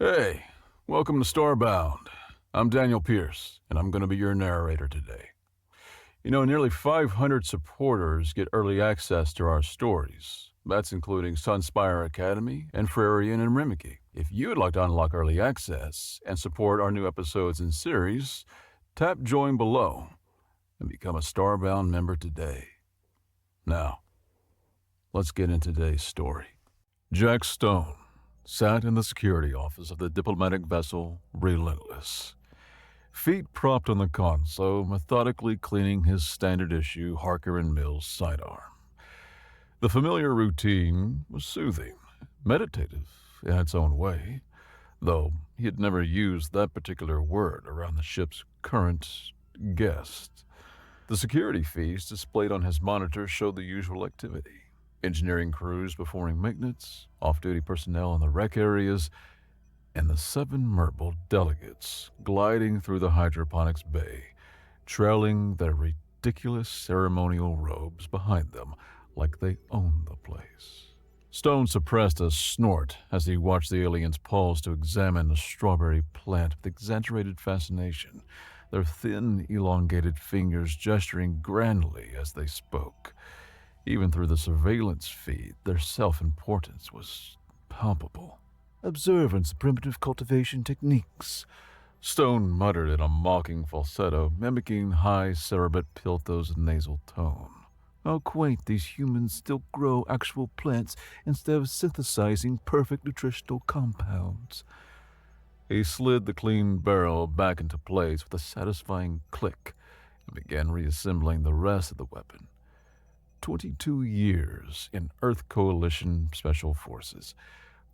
Hey, welcome to Starbound. I'm Daniel Pierce, and I'm going to be your narrator today. Nearly 500 supporters get early access to our stories. That's including Sunspire Academy and Frarian and Rimiki. If you'd like to unlock early access and support our new episodes and series, tap join below and become a Starbound member today. Now, let's get into today's story. Jack Stone sat in the security office of the diplomatic vessel Relentless, feet propped on the console, methodically cleaning his standard-issue Harker and Mills sidearm. The familiar routine was soothing, meditative in its own way, though he had never used that particular word around the ship's current guest. The security feeds displayed on his monitor showed the usual activity. Engineering crews performing maintenance, off-duty personnel in the rec areas, and the 7 Merble delegates gliding through the hydroponics bay, trailing their ridiculous ceremonial robes behind them like they owned the place. Stone suppressed a snort as he watched the aliens pause to examine the strawberry plant with exaggerated fascination, their thin, elongated fingers gesturing grandly as they spoke. Even through the surveillance feed, their self-importance was palpable. Observance of primitive cultivation techniques, Stone muttered in a mocking falsetto, mimicking high Cerebet Pilto's nasal tone. How quaint these humans still grow actual plants instead of synthesizing perfect nutritional compounds. He slid the clean barrel back into place with a satisfying click and began reassembling the rest of the weapon. 22 years in Earth Coalition Special Forces,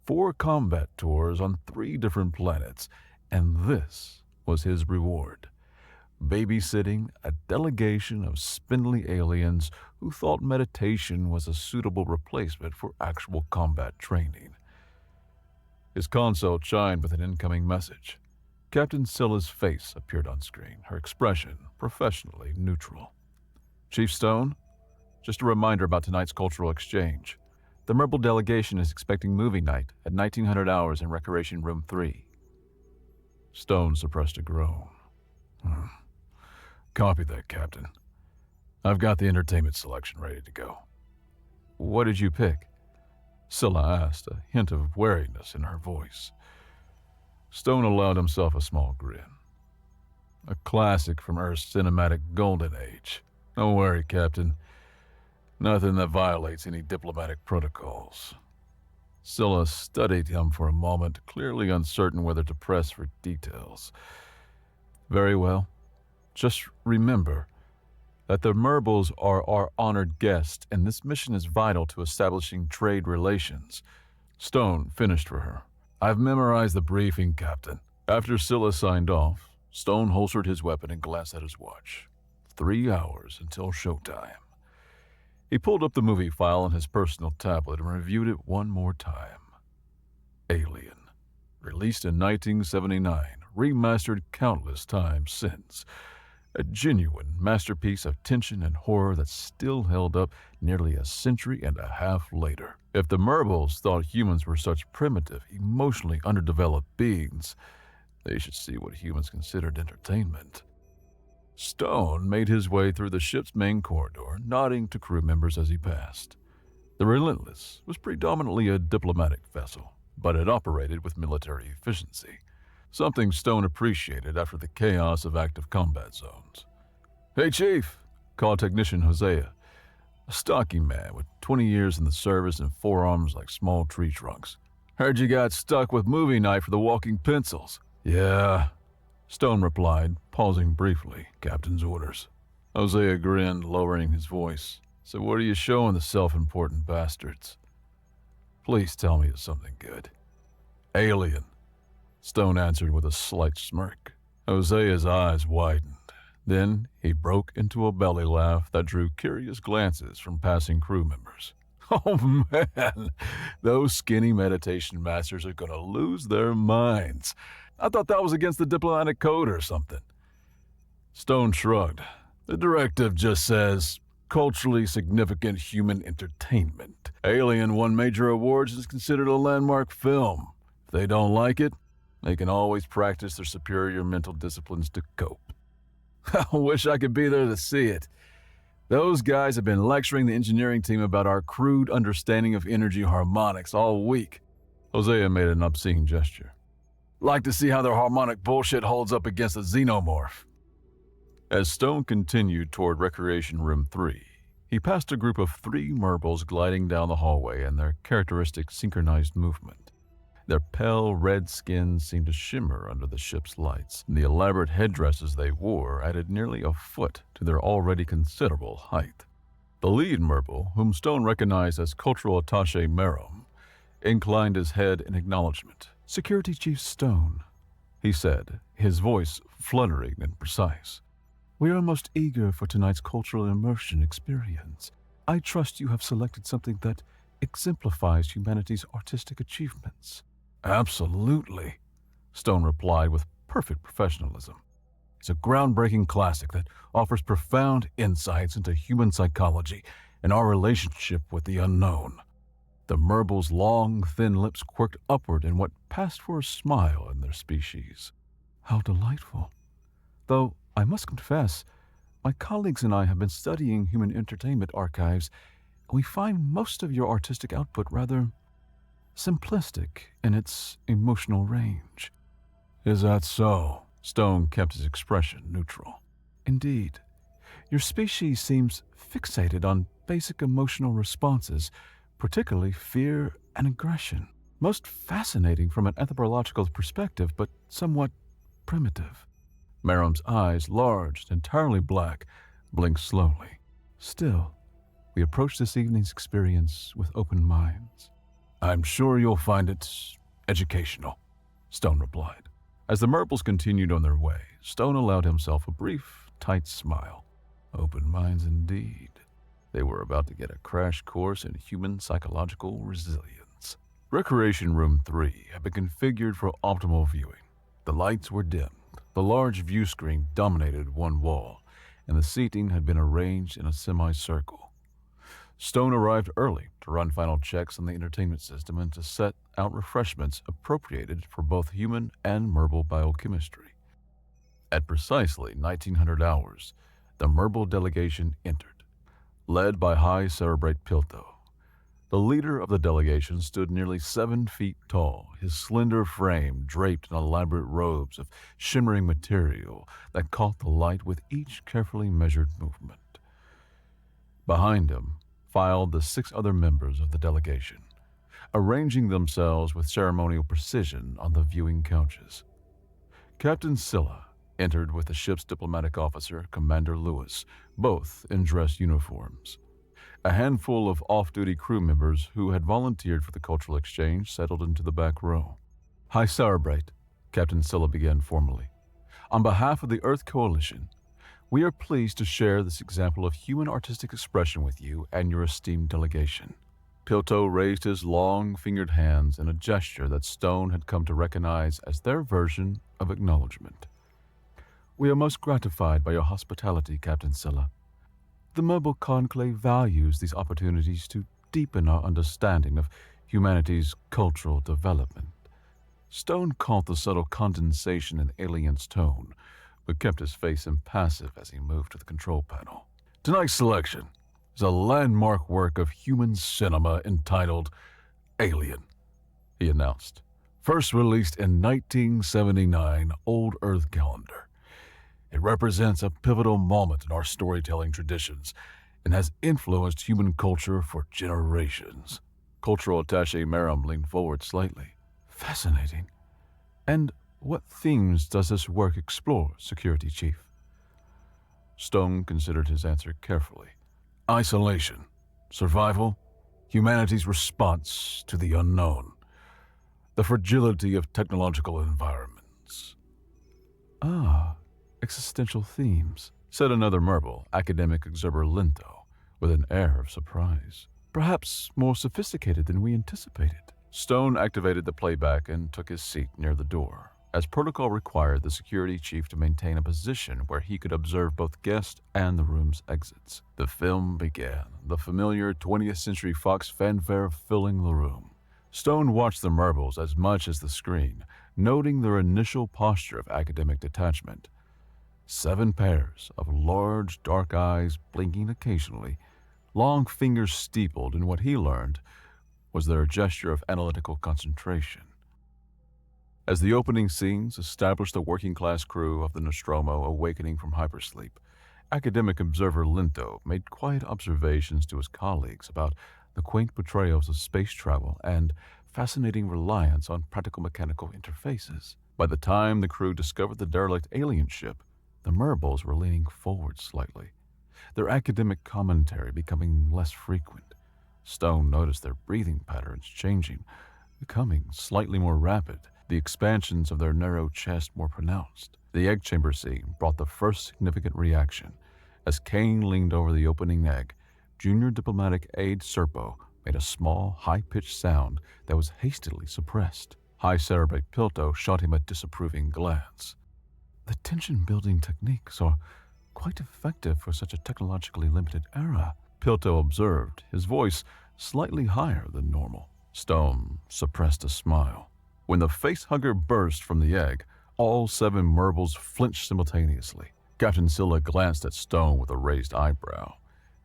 4 combat tours on 3 different planets, and this was his reward. Babysitting a delegation of spindly aliens who thought meditation was a suitable replacement for actual combat training. His console chimed with an incoming message. Captain Scylla's face appeared on screen, her expression professionally neutral. Chief Stone? Just a reminder about tonight's cultural exchange. The Merble delegation is expecting movie night at 1900 hours in Recreation Room 3. Stone suppressed a groan. Copy that, Captain. I've got the entertainment selection ready to go. What did you pick? Scylla asked, a hint of wariness in her voice. Stone allowed himself a small grin. A classic from Earth's cinematic golden age. Don't worry, Captain. Nothing that violates any diplomatic protocols. Scylla studied him for a moment, clearly uncertain whether to press for details. Very well. Just remember that the Merbles are our honored guests, and this mission is vital to establishing trade relations. Stone finished for her. I've memorized the briefing, Captain. After Scylla signed off, Stone holstered his weapon and glanced at his watch. 3 hours until showtime. He pulled up the movie file on his personal tablet and reviewed it one more time. Alien. Released in 1979, remastered countless times since. A genuine masterpiece of tension and horror that still held up nearly a century and a half later. If the Merbles thought humans were such primitive, emotionally underdeveloped beings, they should see what humans considered entertainment. Stone made his way through the ship's main corridor, nodding to crew members as he passed. The Relentless was predominantly a diplomatic vessel, but it operated with military efficiency, something Stone appreciated after the chaos of active combat zones. "Hey, Chief," called Technician Hosea, a stocky man with 20 years in the service and forearms like small tree trunks. "Heard you got stuck with movie night for the walking pencils." "Yeah," Stone replied, pausing briefly. "Captain's orders." Hosea grinned, lowering his voice. "So what are you showing the self-important bastards?" "Please tell me it's something good." "Alien," Stone answered with a slight smirk. Hosea's eyes widened. Then he broke into a belly laugh that drew curious glances from passing crew members. "Oh man, those skinny meditation masters are going to lose their minds. I thought that was against the diplomatic code or something." Stone shrugged. "The directive just says, culturally significant human entertainment. Alien won major awards and is considered a landmark film. If they don't like it, They can always practice their superior mental disciplines to cope. I wish I could be there to see it. Those guys have been lecturing the engineering team about our crude understanding of energy harmonics all week. Hosea made an obscene gesture. Like to see how their harmonic bullshit holds up against a xenomorph. As Stone continued toward Recreation Room 3, he passed a group of 3 Merbles gliding down the hallway in their characteristic synchronized movement. Their pale red skins seemed to shimmer under the ship's lights, and the elaborate headdresses they wore added nearly a foot to their already considerable height. The lead Merble, whom Stone recognized as Cultural Attaché Merom, inclined his head in acknowledgement. "Security Chief Stone," he said, his voice fluttering and precise. "We are most eager for tonight's cultural immersion experience. I trust you have selected something that exemplifies humanity's artistic achievements." "Absolutely," Stone replied with perfect professionalism. "It's a groundbreaking classic that offers profound insights into human psychology and our relationship with the unknown." The Merble's long, thin lips quirked upward in what passed for a smile in their species. "How delightful. Though, I must confess, my colleagues and I have been studying human entertainment archives, and we find most of your artistic output rather simplistic in its emotional range." "Is that so?" Stone kept his expression neutral. "Indeed. Your species seems fixated on basic emotional responses, particularly fear and aggression. Most fascinating from an anthropological perspective, but somewhat primitive." Merrim's eyes, large and entirely black, blinked slowly. "Still, we approach this evening's experience with open minds." "I'm sure you'll find it educational," Stone replied. As the Merbles continued on their way, Stone allowed himself a brief, tight smile. Open minds indeed. They were about to get a crash course in human psychological resilience. Recreation Room 3 had been configured for optimal viewing. The lights were dimmed, the large view screen dominated one wall, and the seating had been arranged in a semicircle. Stone arrived early to run final checks on the entertainment system and to set out refreshments appropriated for both human and Merble biochemistry. At precisely 1900 hours, the Merble delegation entered, led by High Cerebrate Pilto. The leader of the delegation stood nearly 7 feet tall, his slender frame draped in elaborate robes of shimmering material that caught the light with each carefully measured movement. Behind him filed the 6 other members of the delegation, arranging themselves with ceremonial precision on the viewing couches. Captain Scylla entered with the ship's diplomatic officer, Commander Lewis, both in dress uniforms. A handful of off-duty crew members who had volunteered for the cultural exchange settled into the back row. "High Cerebrate," Captain Scylla began formally. "On behalf of the Earth Coalition, we are pleased to share this example of human artistic expression with you and your esteemed delegation." Pilto raised his long-fingered hands in a gesture that Stone had come to recognize as their version of acknowledgement. "We are most gratified by your hospitality, Captain Scylla. The Mobile Conclave values these opportunities to deepen our understanding of humanity's cultural development." Stone caught the subtle condensation in the alien's tone, but kept his face impassive as he moved to the control panel. "Tonight's selection is a landmark work of human cinema entitled Alien," he announced. "First released in 1979 Old Earth calendar. It represents a pivotal moment in our storytelling traditions and has influenced human culture for generations." Cultural Attaché Merom leaned forward slightly. "Fascinating. And what themes does this work explore, Security Chief?" Stone considered his answer carefully. "Isolation, survival, humanity's response to the unknown, the fragility of technological environments." "Ah, existential themes," said another Merble, academic observer Linto, with an air of surprise. "Perhaps more sophisticated than we anticipated." Stone activated the playback and took his seat near the door, as protocol required the security chief to maintain a position where he could observe both guests and the room's exits. The film began, the familiar 20th century Fox fanfare filling the room. Stone watched the Merbles as much as the screen, noting their initial posture of academic detachment. 7 pairs of large, dark eyes blinking occasionally, long fingers steepled in what he learned was their gesture of analytical concentration. As the opening scenes established the working-class crew of the Nostromo awakening from hypersleep, academic observer Linto made quiet observations to his colleagues about the quaint portrayals of space travel and fascinating reliance on practical mechanical interfaces. By the time the crew discovered the derelict alien ship, the Merbles were leaning forward slightly, their academic commentary becoming less frequent. Stone noticed their breathing patterns changing, becoming slightly more rapid, the expansions of their narrow chest more pronounced. The egg chamber scene brought the first significant reaction. As Kane leaned over the opening egg, Junior Diplomatic Aide Serpo made a small, high-pitched sound that was hastily suppressed. High Cerebrate Pilto shot him a disapproving glance. The tension-building techniques are quite effective for such a technologically limited era, Pilto observed, his voice slightly higher than normal. Stone suppressed a smile. When the facehugger burst from the egg, all 7 Merbles flinched simultaneously. Captain Silla glanced at Stone with a raised eyebrow.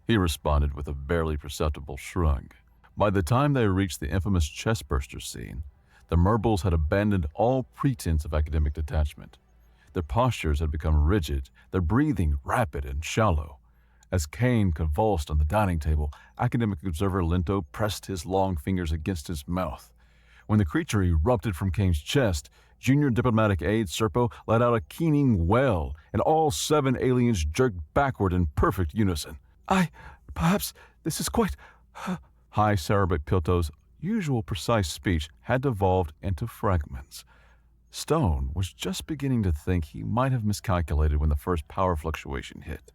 He responded with a barely perceptible shrug. By the time they reached the infamous chestburster scene, the Merbles had abandoned all pretense of academic detachment. Their postures had become rigid, their breathing rapid and shallow. As Kane convulsed on the dining table, academic observer Linto pressed his long fingers against his mouth. When the creature erupted from Kane's chest, Junior Diplomatic Aide Serpo let out a keening wail, and all 7 aliens jerked backward in perfect unison. Perhaps this is quite... High Cerebrate Pilto's usual precise speech had devolved into fragments. Stone was just beginning to think he might have miscalculated when the first power fluctuation hit.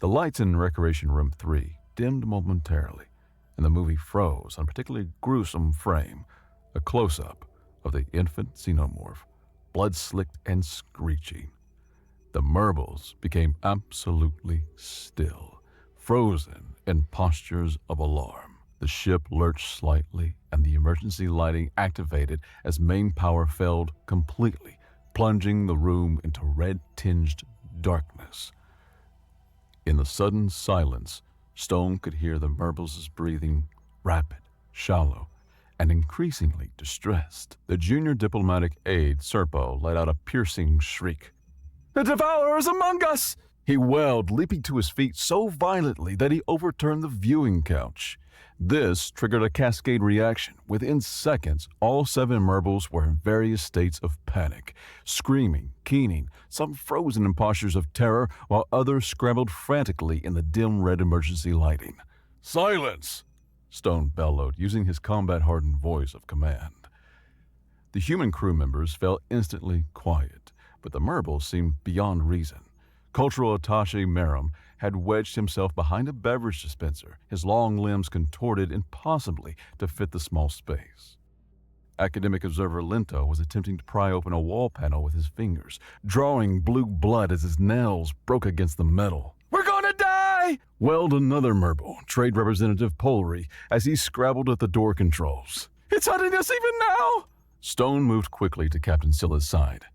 The lights in Recreation Room 3 dimmed momentarily, and the movie froze on a particularly gruesome frame, a close-up of the infant xenomorph, blood-slicked and screeching. The Merbles became absolutely still, frozen in postures of alarm. The ship lurched slightly, and the emergency lighting activated as main power failed completely, plunging the room into red-tinged darkness. In the sudden silence, Stone could hear the Merbles' breathing, rapid, shallow, and increasingly distressed. The Junior Diplomatic Aide Serpo let out a piercing shriek. "The Devourer is among us!" he wailed, leaping to his feet so violently that he overturned the viewing couch. This triggered a cascade reaction. Within seconds, all 7 Merbles were in various states of panic, screaming, keening, some frozen in postures of terror, while others scrambled frantically in the dim red emergency lighting. "Silence!" Stone bellowed, using his combat-hardened voice of command. The human crew members fell instantly quiet, but the Merbles seemed beyond reason. Cultural attaché Merrim had wedged himself behind a beverage dispenser, his long limbs contorted impossibly to fit the small space. Academic observer Linto was attempting to pry open a wall panel with his fingers, drawing blue blood as his nails broke against the metal. "We're gonna die!" wailed another Merble, Trade Representative Polry, as he scrabbled at the door controls. "It's hunting us even now!" Stone moved quickly to Captain Silla's side.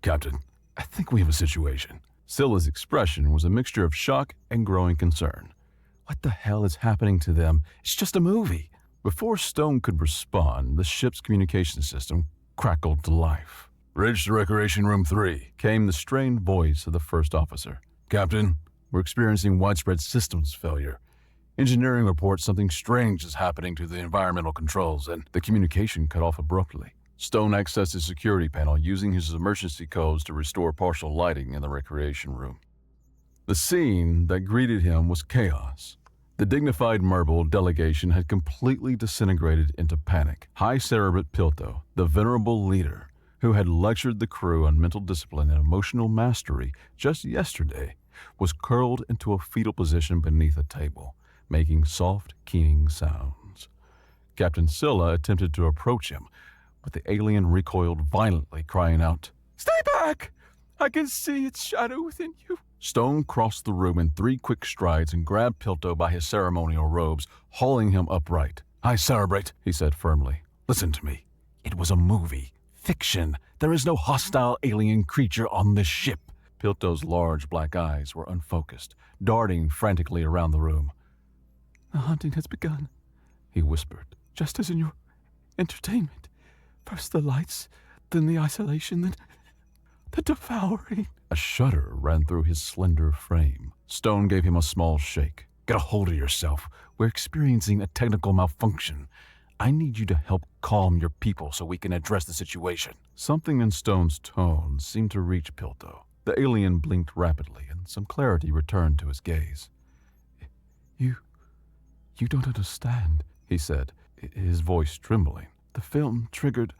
"Captain, I think we have a situation." Silla's expression was a mixture of shock and growing concern. What the hell is happening to them? It's just a movie. Before Stone could respond, the ship's communication system crackled to life. "Bridge to Recreation Room 3, came the strained voice of the first officer. "Captain, we're experiencing widespread systems failure. Engineering reports something strange is happening to the environmental controls," and the communication cut off abruptly. Stone accessed his security panel using his emergency codes to restore partial lighting in the recreation room. The scene that greeted him was chaos. The dignified Merble delegation had completely disintegrated into panic. High Cerebrate Pilto, the venerable leader, who had lectured the crew on mental discipline and emotional mastery just yesterday, was curled into a fetal position beneath a table, making soft, keening sounds. Captain Silla attempted to approach him, but the alien recoiled violently, crying out, "Stay back! I can see its shadow within you." Stone crossed the room in 3 quick strides and grabbed Pilto by his ceremonial robes, hauling him upright. "High Cerebrate," he said firmly. "Listen to me. It was a movie. fiction. There is no hostile alien creature on this ship." Pilto's large black eyes were unfocused, darting frantically around the room. "The hunting has begun," he whispered, "just as in your entertainment. First the lights, then the isolation, then the devouring." A shudder ran through his slender frame. Stone gave him a small shake. "Get a hold of yourself. We're experiencing a technical malfunction. I need you to help calm your people so we can address the situation." Something in Stone's tone seemed to reach Pilto. The alien blinked rapidly, and some clarity returned to his gaze. You don't understand," he said, his voice trembling. "The film triggered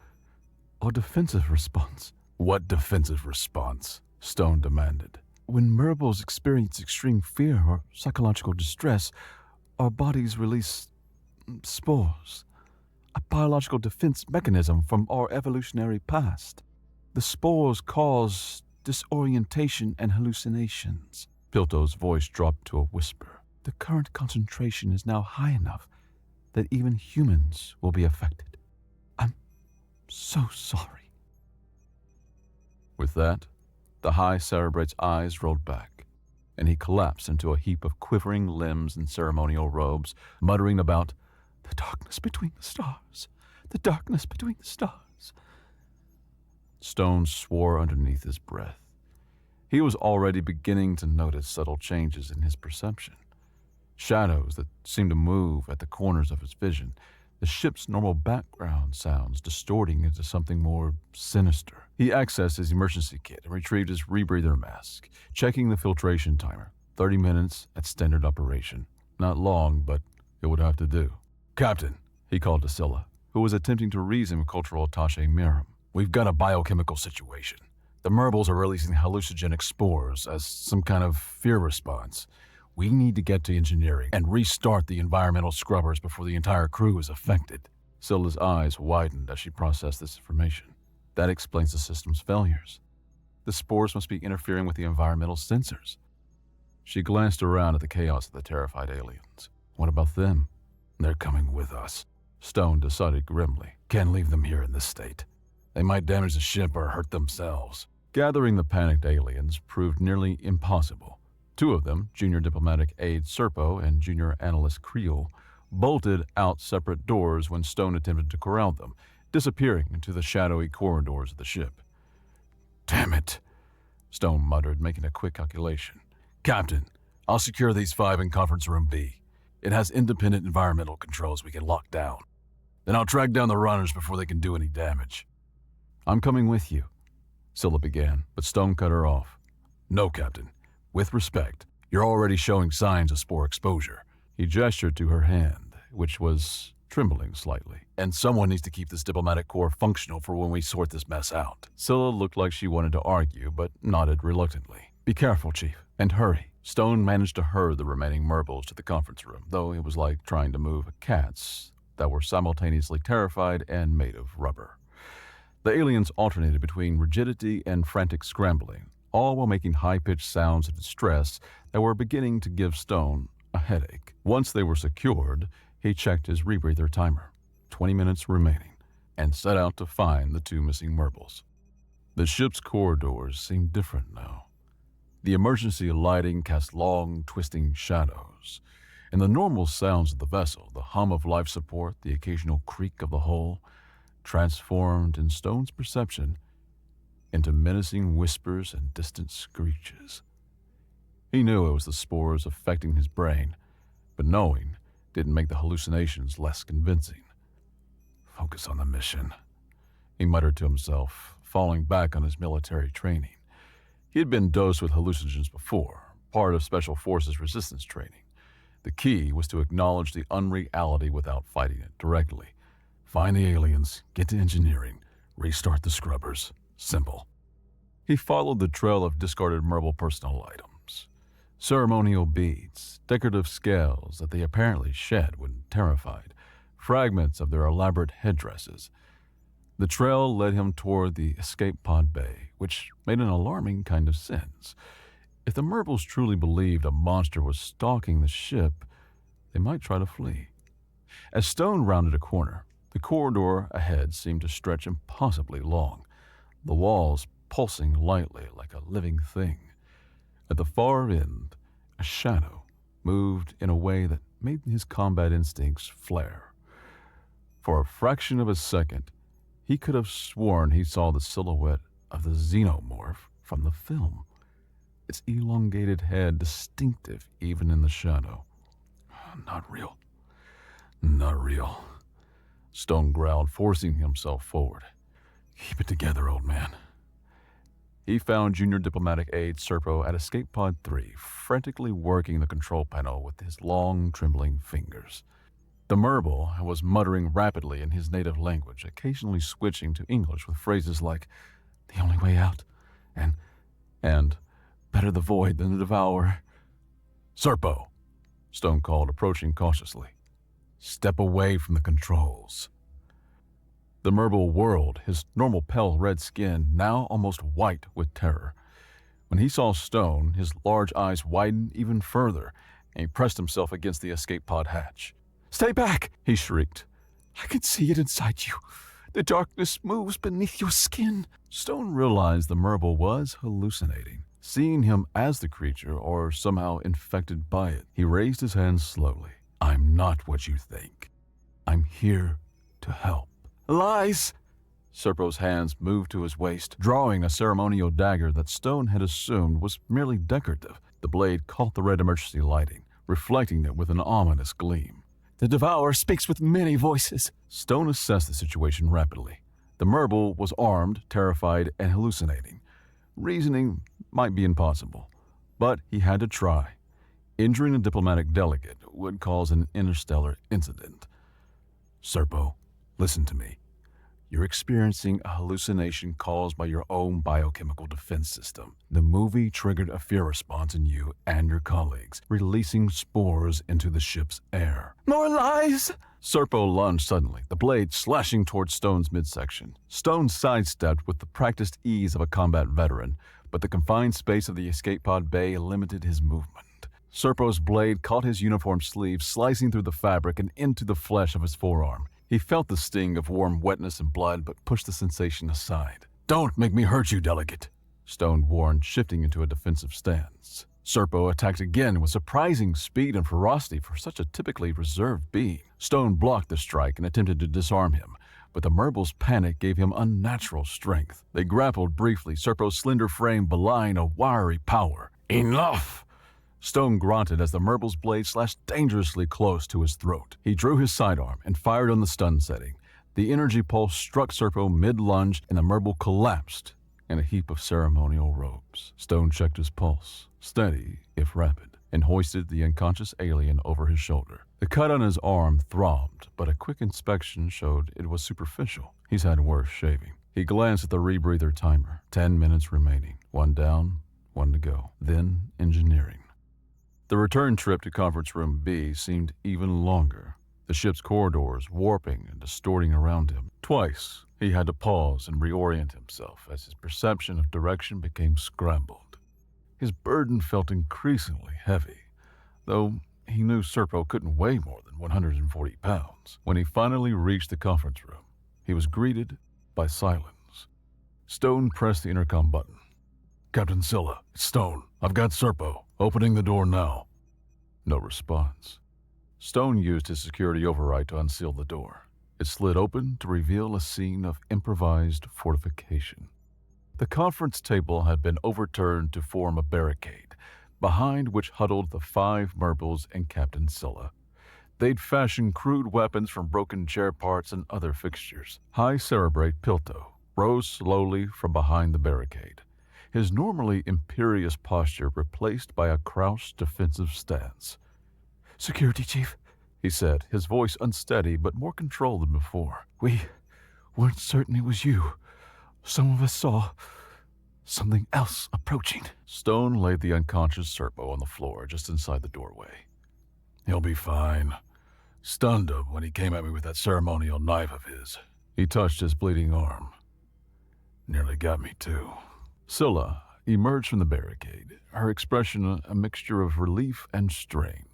a defensive response." "What defensive response?" Stone demanded. "When Murbles experience extreme fear or psychological distress, our bodies release spores, a biological defense mechanism from our evolutionary past. The spores cause disorientation and hallucinations." Pilto's voice dropped to a whisper. "The current concentration is now high enough that even humans will be affected. I'm so sorry." With that, the High Cerebrate's eyes rolled back, and he collapsed into a heap of quivering limbs and ceremonial robes, muttering about the darkness between the stars, the darkness between the stars. Stone swore underneath his breath. He was already beginning to notice subtle changes in his perception. Shadows that seemed to move at the corners of his vision, the ship's normal background sounds distorting into something more sinister. He accessed his emergency kit and retrieved his rebreather mask, checking the filtration timer. 30 minutes at standard operation. Not long, but it would have to do. "Captain," he called to Scylla, who was attempting to reason with cultural attaché Miriam. "We've got a biochemical situation. The Murbles are releasing hallucinogenic spores as some kind of fear response. We need to get to engineering and restart the environmental scrubbers before the entire crew is affected." Scylla's eyes widened as she processed this information. That explains the system's failures. The spores must be interfering with the environmental sensors. She glanced around at the chaos of the terrified aliens. "What about them?" "They're coming with us," Stone decided grimly. "Can't leave them here in this state. They might damage the ship or hurt themselves." Gathering the panicked aliens proved nearly impossible. Two of them, Junior Diplomatic Aide Serpo and Junior Analyst Creel, bolted out separate doors when Stone attempted to corral them, disappearing into the shadowy corridors of the ship. "Damn it," Stone muttered, making a quick calculation. "Captain, I'll secure these 5 in Conference Room B. It has independent environmental controls we can lock down. Then I'll track down the runners before they can do any damage." "I'm coming with you," Scylla began, but Stone cut her off. "No, Captain. With respect, you're already showing signs of spore exposure." He gestured to her hand, which was trembling slightly. "And someone needs to keep this diplomatic corps functional for when we sort this mess out." Scylla looked like she wanted to argue, but nodded reluctantly. "Be careful, Chief, and hurry." Stone managed to herd the remaining Murbles to the conference room, though it was like trying to move cats that were simultaneously terrified and made of rubber. The aliens alternated between rigidity and frantic scrambling, all while making high-pitched sounds of distress that were beginning to give Stone a headache. Once they were secured, he checked his rebreather timer, 20 minutes remaining, and set out to find the 2 missing Murbles. The ship's corridors seemed different now. The emergency lighting cast long, twisting shadows, and the normal sounds of the vessel, the hum of life support, the occasional creak of the hull, transformed in Stone's perception into menacing whispers and distant screeches. He knew it was the spores affecting his brain, but knowing didn't make the hallucinations less convincing. "Focus on the mission," he muttered to himself, falling back on his military training. He had been dosed with hallucinogens before, part of Special Forces resistance training. The key was to acknowledge the unreality without fighting it directly. Find the aliens, get to engineering, restart the scrubbers. Simple. He followed the trail of discarded Murble personal items. Ceremonial beads, decorative scales that they apparently shed when terrified, fragments of their elaborate headdresses. The trail led him toward the escape pod bay, which made an alarming kind of sense. If the Murbles truly believed a monster was stalking the ship, they might try to flee. As Stone rounded a corner, The corridor ahead seemed to stretch impossibly long, the walls pulsing lightly like a living thing. At the far end, a shadow moved in a way that made his combat instincts flare. For a fraction of a second, he could have sworn he saw the silhouette of the xenomorph from the film, its elongated head distinctive even in the shadow. Not real. Not real. Stone growled, forcing himself forward. Keep it together, old man. He found Junior Diplomatic Aide Serpo at Escape Pod 3, frantically working the control panel with his long, trembling fingers. The Merble was muttering rapidly in his native language, occasionally switching to English with phrases like, "The only way out," and "better the void than the devourer." "Serpo," Stone called, approaching cautiously. "Step away from the controls." The Merble whirled, his normal pale red skin now almost white with terror. When he saw Stone, his large eyes widened even further, and he pressed himself against the escape pod hatch. "Stay back!" he shrieked. "I can see it inside you. The darkness moves beneath your skin." Stone realized the Merble was hallucinating, seeing him as the creature or somehow infected by it. He raised his hands slowly. "I'm not what you think. I'm here to help." "Lies!" Serpo's hands moved to his waist, drawing a ceremonial dagger that Stone had assumed was merely decorative. The blade caught the red emergency lighting, reflecting it with an ominous gleam. "The Devourer speaks with many voices." Stone assessed the situation rapidly. The Merble was armed, terrified, and hallucinating. Reasoning might be impossible, but he had to try. Injuring a diplomatic delegate would cause an interstellar incident. "Serpo, listen to me. You're experiencing a hallucination caused by your own biochemical defense system. The movie triggered a fear response in you and your colleagues, releasing spores into the ship's air." "More lies!" Serpo lunged suddenly, the blade slashing towards Stone's midsection. Stone sidestepped with the practiced ease of a combat veteran, but the confined space of the escape pod bay limited his movement. Serpo's blade caught his uniform sleeve, slicing through the fabric and into the flesh of his forearm. He felt the sting of warm wetness and blood, but pushed the sensation aside. "Don't make me hurt you, delegate," Stone warned, shifting into a defensive stance. Serpo attacked again with surprising speed and ferocity for such a typically reserved being. Stone blocked the strike and attempted to disarm him, but the Merble's panic gave him unnatural strength. They grappled briefly, Serpo's slender frame belying a wiry power. "Enough!" Stone grunted as the Merble's blade slashed dangerously close to his throat. He drew his sidearm and fired on the stun setting. The energy pulse struck Serpo mid-lunge, and the Merble collapsed in a heap of ceremonial robes. Stone checked his pulse, steady if rapid, and hoisted the unconscious alien over his shoulder. The cut on his arm throbbed, but a quick inspection showed it was superficial. He's had worse shaving. He glanced at the rebreather timer. 10 minutes remaining. 1 down, 1 to go. Then engineering. The return trip to Conference Room B seemed even longer, the ship's corridors warping and distorting around him. Twice, he had to pause and reorient himself as his perception of direction became scrambled. His burden felt increasingly heavy, though he knew Serpo couldn't weigh more than 140 pounds. When he finally reached the conference room, he was greeted by silence. Stone pressed the intercom button. "Captain Scylla, it's Stone. I've got Serpo. Opening the door now." No response. Stone used his security override to unseal the door. It slid open to reveal a scene of improvised fortification. The conference table had been overturned to form a barricade, behind which huddled the 5 Merbles and Captain Scylla. They'd fashioned crude weapons from broken chair parts and other fixtures. High Cerebrate Pilto rose slowly from behind the barricade, his normally imperious posture replaced by a crouched defensive stance. "Security Chief," he said, his voice unsteady but more controlled than before. "We weren't certain it was you. Some of us saw something else approaching." Stone laid the unconscious Serpo on the floor just inside the doorway. "He'll be fine. Stunned him when he came at me with that ceremonial knife of his." He touched his bleeding arm. "Nearly got me, too." Scylla emerged from the barricade, her expression a mixture of relief and strain.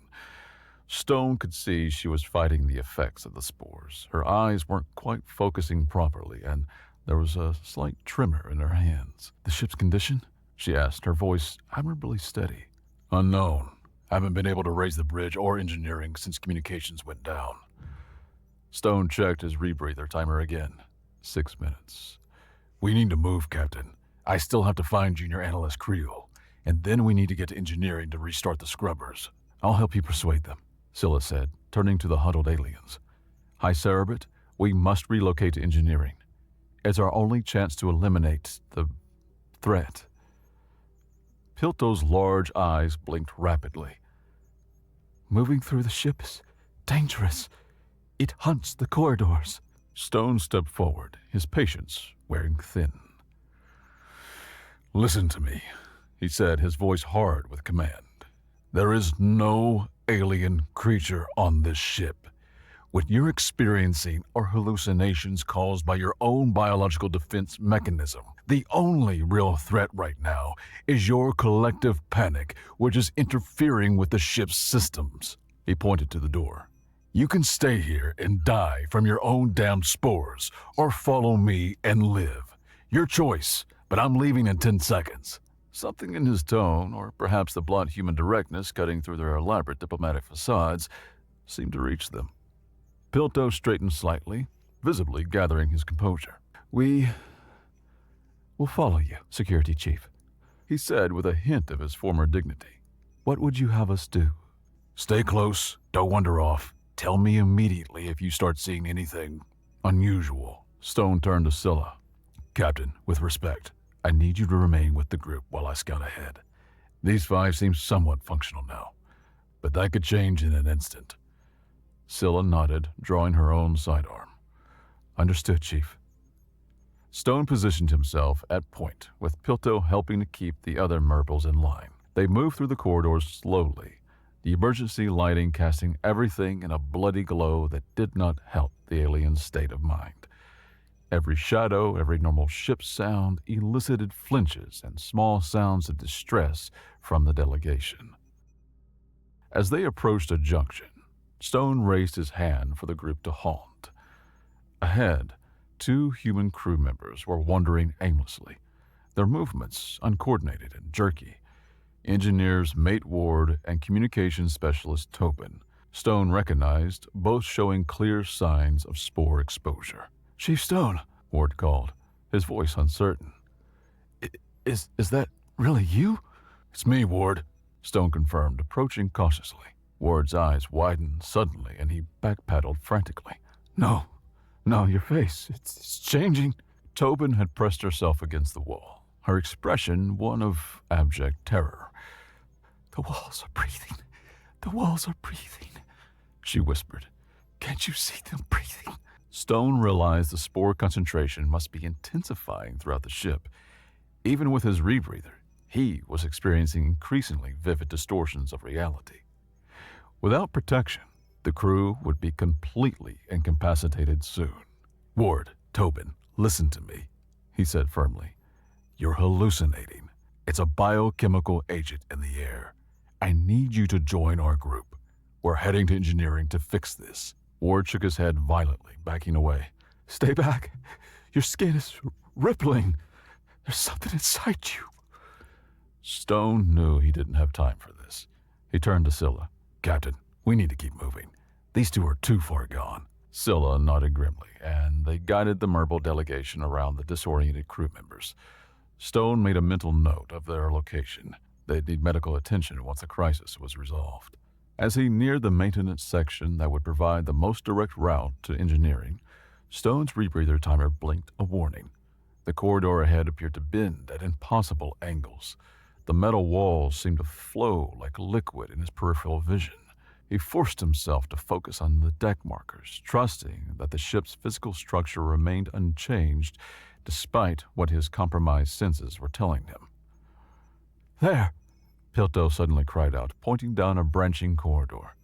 Stone could see she was fighting the effects of the spores. Her eyes weren't quite focusing properly, and there was a slight tremor in her hands. "The ship's condition?" she asked, her voice admirably steady. "Unknown. Haven't been able to raise the bridge or engineering since communications went down." Stone checked his rebreather timer again. 6 minutes. "We need to move, Captain. I still have to find Junior Analyst Creel, and then we need to get to engineering to restart the scrubbers." "I'll help you persuade them," Scylla said, turning to the huddled aliens. "High Cerebit, we must relocate to engineering. It's our only chance to eliminate the threat." Pilto's large eyes blinked rapidly. "Moving through the ship is dangerous. It hunts the corridors." Stone stepped forward, his patience wearing thin. "Listen to me," he said, his voice hard with command. "There is no alien creature on this ship. What you're experiencing are hallucinations caused by your own biological defense mechanism. The only real threat right now is your collective panic, which is interfering with the ship's systems." He pointed to the door. "You can stay here and die from your own damned spores, or follow me and live. Your choice, but I'm leaving in 10 seconds. Something in his tone, or perhaps the blunt human directness cutting through their elaborate diplomatic facades, seemed to reach them. Pilto straightened slightly, visibly gathering his composure. "We will follow you, Security Chief," he said with a hint of his former dignity. "What would you have us do?" "Stay close. Don't wander off. Tell me immediately if you start seeing anything unusual." Stone turned to Scylla. "Captain, with respect, I need you to remain with the group while I scout ahead. These 5 seem somewhat functional now, but that could change in an instant." Scylla nodded, drawing her own sidearm. "Understood, Chief." Stone positioned himself at point, with Pilto helping to keep the other Merples in line. They moved through the corridors slowly, the emergency lighting casting everything in a bloody glow that did not help the alien's state of mind. Every shadow, every normal ship sound elicited flinches and small sounds of distress from the delegation. As they approached a junction, Stone raised his hand for the group to halt. Ahead, 2 human crew members were wandering aimlessly, their movements uncoordinated and jerky. Engineers Mate Ward and communications specialist Tobin, Stone recognized, both showing clear signs of spore exposure. "Chief Stone," Ward called, his voice uncertain. Is that really you?" "It's me, Ward," Stone confirmed, approaching cautiously. Ward's eyes widened suddenly, and he backpedaled frantically. No, your face, it's changing." Tobin had pressed herself against the wall, her expression one of abject terror. The walls are breathing, she whispered. "Can't you see them breathing?" Stone realized the spore concentration must be intensifying throughout the ship. Even with his rebreather, he was experiencing increasingly vivid distortions of reality. Without protection, the crew would be completely incapacitated soon. "Ward, Tobin, listen to me," he said firmly. "You're hallucinating. It's a biochemical agent in the air. I need you to join our group. We're heading to engineering to fix this." Ward shook his head violently, backing away. "Stay back. Your skin is rippling. There's something inside you." Stone knew he didn't have time for this. He turned to Scylla. "Captain, we need to keep moving. These 2 are too far gone." Scylla nodded grimly, and they guided the Merple delegation around the disoriented crew members. Stone made a mental note of their location. They'd need medical attention once the crisis was resolved. As he neared the maintenance section that would provide the most direct route to engineering, Stone's rebreather timer blinked a warning. The corridor ahead appeared to bend at impossible angles. The metal walls seemed to flow like liquid in his peripheral vision. He forced himself to focus on the deck markers, trusting that the ship's physical structure remained unchanged despite what his compromised senses were telling him. "There!" Pilto suddenly cried out, pointing down a branching corridor.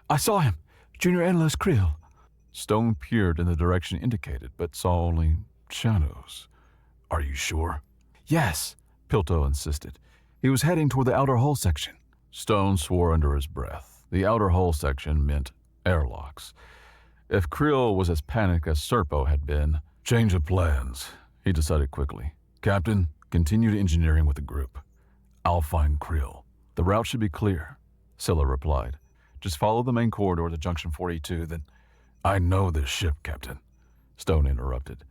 "I saw him! Junior Analyst Creel!" Stone peered in the direction indicated, but saw only shadows. "Are you sure?" "Yes," Pilto insisted. "He was heading toward the outer hull section." Stone swore under his breath. The outer hull section meant airlocks. If Creel was as panicked as Serpo had been, change of plans, he decided quickly. Captain, continue to engineering with the group. I'll find Creel. The route should be clear, Scylla replied. Just follow the main corridor to Junction 42, then... I know this ship, Captain, Stone interrupted.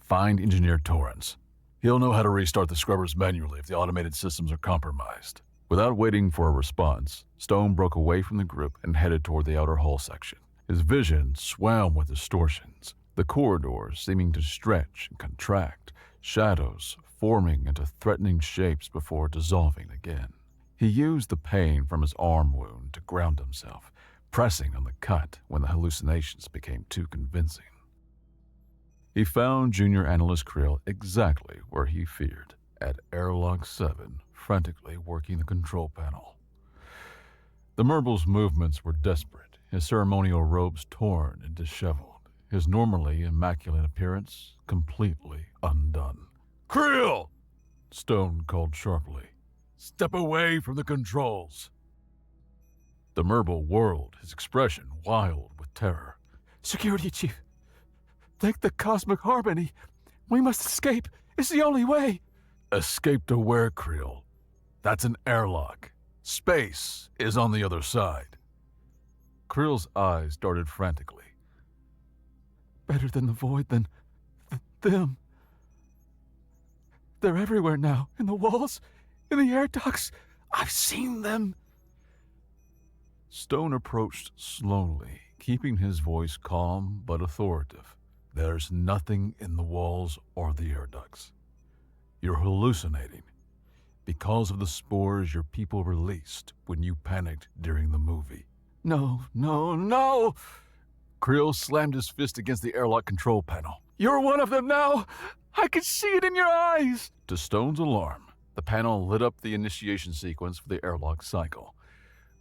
Find Engineer Torrance. He'll know how to restart the scrubbers manually if the automated systems are compromised. Without waiting for a response, Stone broke away from the group and headed toward the outer hull section. His vision swam with distortions, the corridors seeming to stretch and contract, shadows forming into threatening shapes before dissolving again. He used the pain from his arm wound to ground himself, pressing on the cut when the hallucinations became too convincing. He found Junior Analyst Creel exactly where he feared, at Airlock 7, frantically working the control panel. The Merble's movements were desperate, his ceremonial robes torn and disheveled, his normally immaculate appearance completely undone. Creel! Stone called sharply. Step away from the controls. The Merble whirled, his expression wild with terror. Security Chief, thank the cosmic harmony. We must escape. It's the only way. Escape to where, Creel? That's an airlock. Space is on the other side. Creel's eyes darted frantically. Better than the void, than them. They're everywhere now, in the walls, in the air ducts. I've seen them. Stone approached slowly, keeping his voice calm but authoritative. There's nothing in the walls or the air ducts. You're hallucinating because of the spores your people released when you panicked during the movie. No, no, no! Creel slammed his fist against the airlock control panel. You're one of them now! I can see it in your eyes! To Stone's alarm, the panel lit up the initiation sequence for the airlock cycle.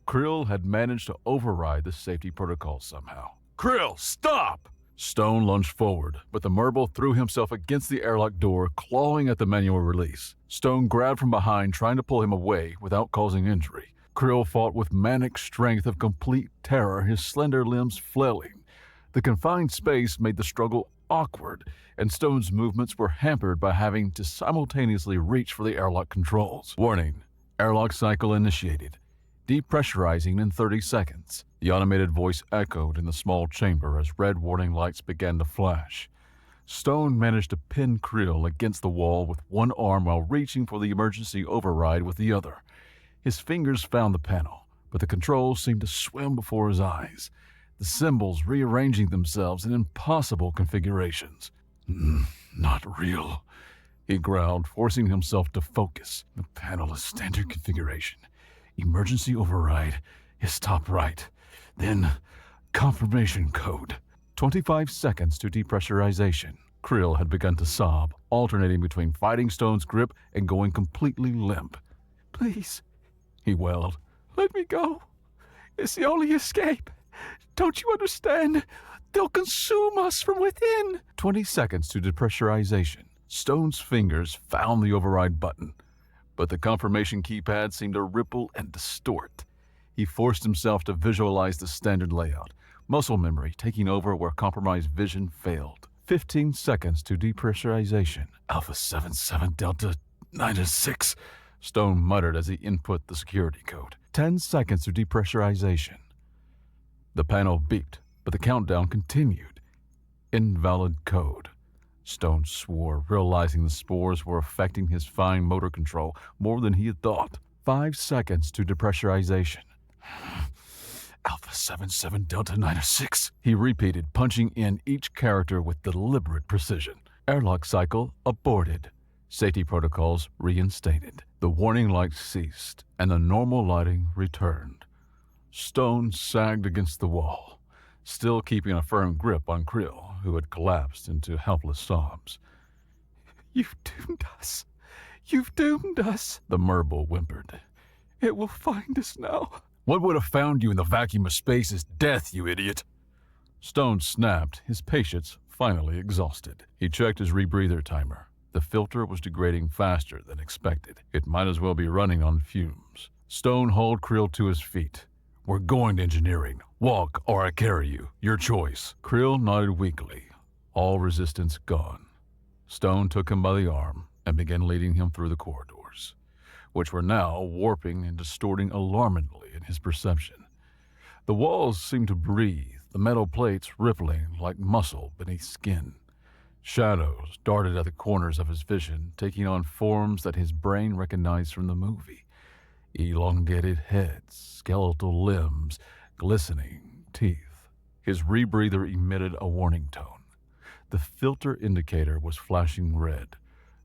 Creel had managed to override the safety protocol somehow. Creel, stop! Stone lunged forward, but the Merble threw himself against the airlock door, clawing at the manual release. Stone grabbed from behind, trying to pull him away without causing injury. Creel fought with manic strength of complete terror, his slender limbs flailing. The confined space made the struggle awkward, and Stone's movements were hampered by having to simultaneously reach for the airlock controls. Warning, airlock cycle initiated. Depressurizing in 30 seconds. The automated voice echoed in the small chamber as red warning lights began to flash. Stone managed to pin Creel against the wall with one arm while reaching for the emergency override with the other. His fingers found the panel, but the controls seemed to swim before his eyes, the symbols rearranging themselves in impossible configurations. Not real, he growled, forcing himself to focus. The panel is standard configuration. Emergency override is top right. Then, confirmation code. 25 seconds to depressurization. Creel had begun to sob, alternating between fighting Stone's grip and going completely limp. Please, he wailed, let me go. It's the only escape. Don't you understand? They'll consume us from within. 20 seconds to depressurization. Stone's fingers found the override button, but the confirmation keypad seemed to ripple and distort. He forced himself to visualize the standard layout, muscle memory taking over where compromised vision failed. 15 seconds to depressurization. Alpha 77 Delta 96, Stone muttered as he input the security code. 10 seconds to depressurization. The panel beeped, but the countdown continued. Invalid code. Stone swore, realizing the spores were affecting his fine motor control more than he had thought. 5 seconds to depressurization. Alpha 77 Delta 96, he repeated, punching in each character with deliberate precision. Airlock cycle aborted. Safety protocols reinstated. The warning lights ceased, and the normal lighting returned. Stone sagged against the wall, still keeping a firm grip on Creel, who had collapsed into helpless sobs. You've doomed us. You've doomed us, the Merble whimpered. It will find us now. What would have found you in the vacuum of space is death, you idiot. Stone snapped, his patience finally exhausted. He checked his rebreather timer. The filter was degrading faster than expected. It might as well be running on fumes. Stone hauled Creel to his feet. We're going to engineering. Walk or I carry you. Your choice. Krill nodded weakly, all resistance gone. Stone took him by the arm and began leading him through the corridors, which were now warping and distorting alarmingly in his perception. The walls seemed to breathe, the metal plates rippling like muscle beneath skin. Shadows darted at the corners of his vision, taking on forms that his brain recognized from the movie. Elongated heads, skeletal limbs, glistening teeth. His rebreather emitted a warning tone. The filter indicator was flashing red.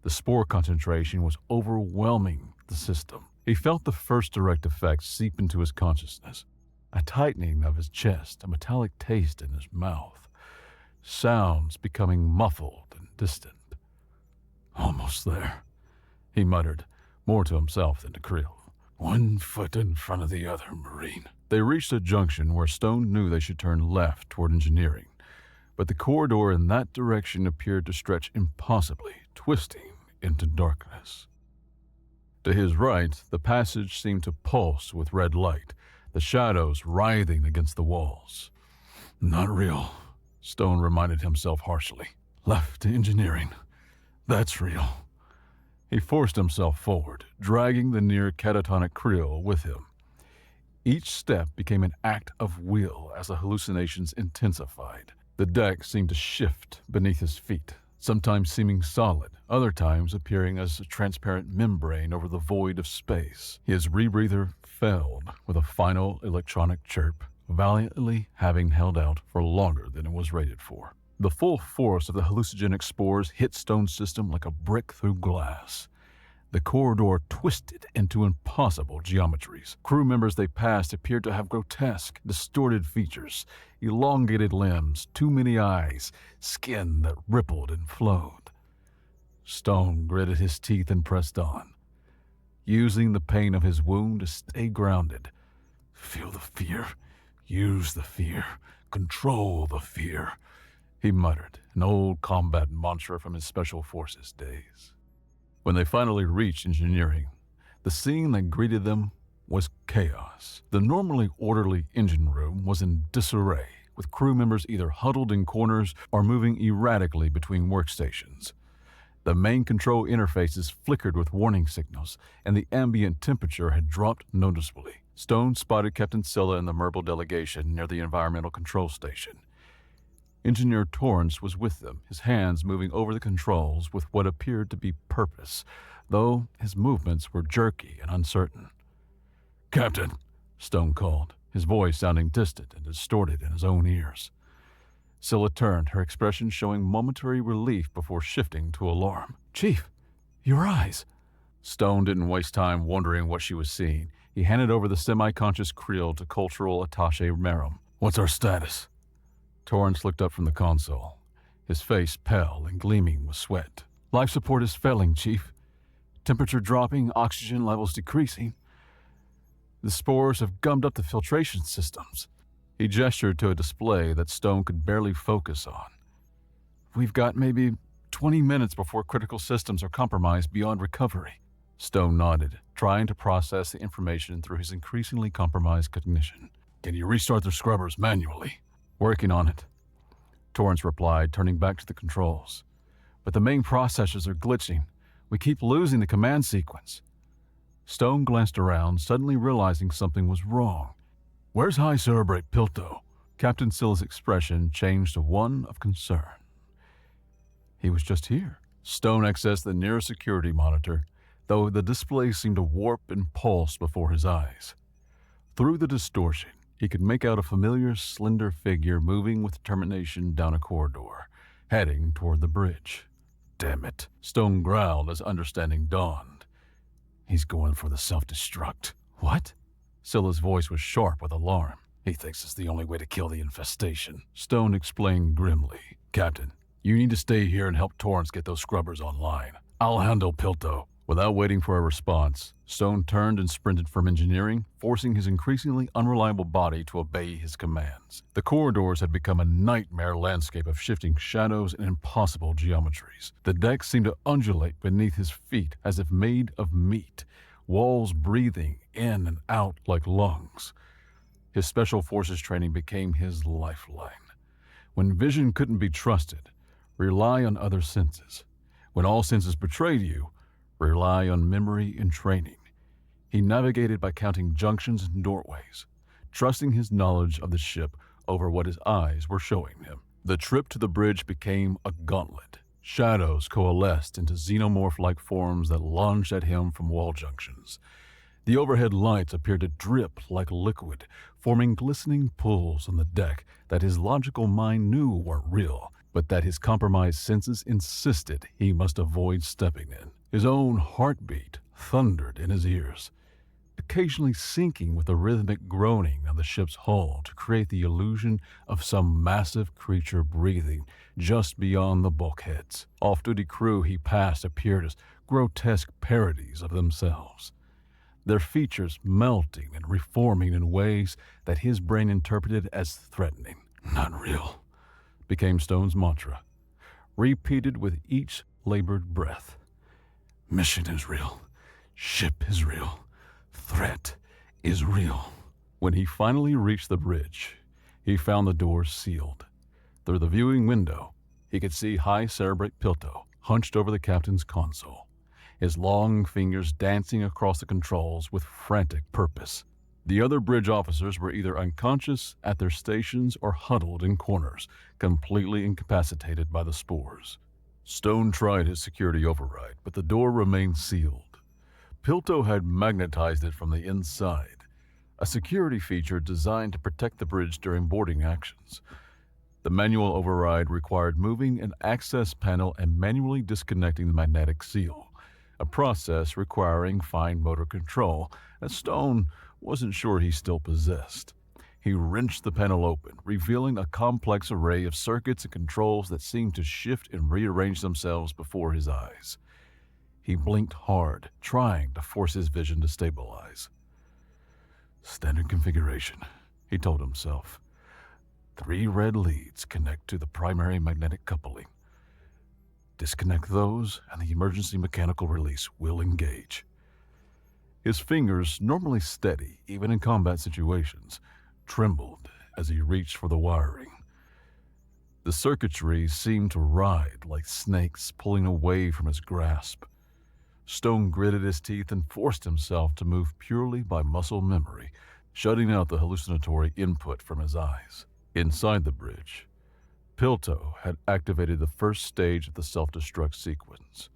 The spore concentration was overwhelming the system. He felt the first direct effect seep into his consciousness. A tightening of his chest, a metallic taste in his mouth. Sounds becoming muffled and distant. Almost there, he muttered, more to himself than to Krill. One foot in front of the other, Marine. They reached a junction where Stone knew they should turn left toward engineering, but the corridor in that direction appeared to stretch impossibly, twisting into darkness. To his right, the passage seemed to pulse with red light, the shadows writhing against the walls. Not real, Stone reminded himself harshly. Left to engineering. That's real. He forced himself forward, dragging the near catatonic Krill with him. Each step became an act of will as the hallucinations intensified. The deck seemed to shift beneath his feet, sometimes seeming solid, other times appearing as a transparent membrane over the void of space. His rebreather failed with a final electronic chirp, valiantly having held out for longer than it was rated for. The full force of the hallucinogenic spores hit Stone's system like a brick through glass. The corridor twisted into impossible geometries. Crew members they passed appeared to have grotesque, distorted features, elongated limbs, too many eyes, skin that rippled and flowed. Stone gritted his teeth and pressed on, using the pain of his wound to stay grounded. Feel the fear. Use the fear. Control the fear, he muttered, an old combat mantra from his Special Forces days. When they finally reached engineering, the scene that greeted them was chaos. The normally orderly engine room was in disarray, with crew members either huddled in corners or moving erratically between workstations. The main control interfaces flickered with warning signals, and the ambient temperature had dropped noticeably. Stone spotted Captain Scylla and the Merble delegation near the environmental control station. Engineer Torrance was with them, his hands moving over the controls with what appeared to be purpose, though his movements were jerky and uncertain. "Captain," Stone called, his voice sounding distant and distorted in his own ears. Scylla turned, her expression showing momentary relief before shifting to alarm. "Chief, your eyes." Stone didn't waste time wondering what she was seeing. He handed over the semi-conscious Krill to Cultural Attaché Merrim. "What's our status?" Torrance looked up from the console, his face pale and gleaming with sweat. "Life support is failing, Chief. Temperature dropping, oxygen levels decreasing. The spores have gummed up the filtration systems." He gestured to a display that Stone could barely focus on. "We've got maybe 20 minutes before critical systems are compromised beyond recovery." Stone nodded, trying to process the information through his increasingly compromised cognition. "Can you restart the scrubbers manually?" "Working on it," Torrance replied, turning back to the controls. "But the main processors are glitching. We keep losing the command sequence." Stone glanced around, suddenly realizing something was wrong. "Where's High Cerebrate Pilto?" Captain Scylla's expression changed to one of concern. "He was just here." Stone accessed the nearest security monitor, though the display seemed to warp and pulse before his eyes. Through the distortion, he could make out a familiar, slender figure moving with determination down a corridor, heading toward the bridge. "Damn it," Stone growled as understanding dawned. "He's going for the self-destruct." "What?" Scylla's voice was sharp with alarm. "He thinks it's the only way to kill the infestation," Stone explained grimly. "Captain, you need to stay here and help Torrance get those scrubbers online. I'll handle Pilto." Without waiting for a response, Stone turned and sprinted from engineering, forcing his increasingly unreliable body to obey his commands. The corridors had become a nightmare landscape of shifting shadows and impossible geometries. The deck seemed to undulate beneath his feet as if made of meat, walls breathing in and out like lungs. His special forces training became his lifeline. When vision couldn't be trusted, rely on other senses. When all senses betrayed you, rely on memory and training. He navigated by counting junctions and doorways, trusting his knowledge of the ship over what his eyes were showing him. The trip to the bridge became a gauntlet. Shadows coalesced into xenomorph-like forms that lunged at him from wall junctions. The overhead lights appeared to drip like liquid, forming glistening pools on the deck that his logical mind knew weren't real, but that his compromised senses insisted he must avoid stepping in. His own heartbeat thundered in his ears, occasionally syncing with the rhythmic groaning of the ship's hull to create the illusion of some massive creature breathing just beyond the bulkheads. Off-duty crew he passed appeared as grotesque parodies of themselves, their features melting and reforming in ways that his brain interpreted as threatening. "Not real," became Stone's mantra, repeated with each labored breath. "Mission is real. Ship is real. Threat is real." When he finally reached the bridge, he found the doors sealed. Through the viewing window, he could see High Cerebrate Pilto hunched over the captain's console, his long fingers dancing across the controls with frantic purpose. The other bridge officers were either unconscious at their stations or huddled in corners, completely incapacitated by the spores. Stone tried his security override, but the door remained sealed. Pilto had magnetized it from the inside, a security feature designed to protect the bridge during boarding actions. The manual override required moving an access panel and manually disconnecting the magnetic seal, a process requiring fine motor control that Stone wasn't sure he still possessed. He wrenched the panel open, revealing a complex array of circuits and controls that seemed to shift and rearrange themselves before his eyes. He blinked hard, trying to force his vision to stabilize. "Standard configuration," he told himself. 3 red leads connect to the primary magnetic coupling. Disconnect those, and the emergency mechanical release will engage. His fingers, normally steady, even in combat situations, trembled as he reached for the wiring. The circuitry seemed to writhe like snakes pulling away from his grasp. Stone gritted his teeth and forced himself to move purely by muscle memory, shutting out the hallucinatory input from his eyes. Inside the bridge, Pilto had activated the first stage of the self-destruct sequence.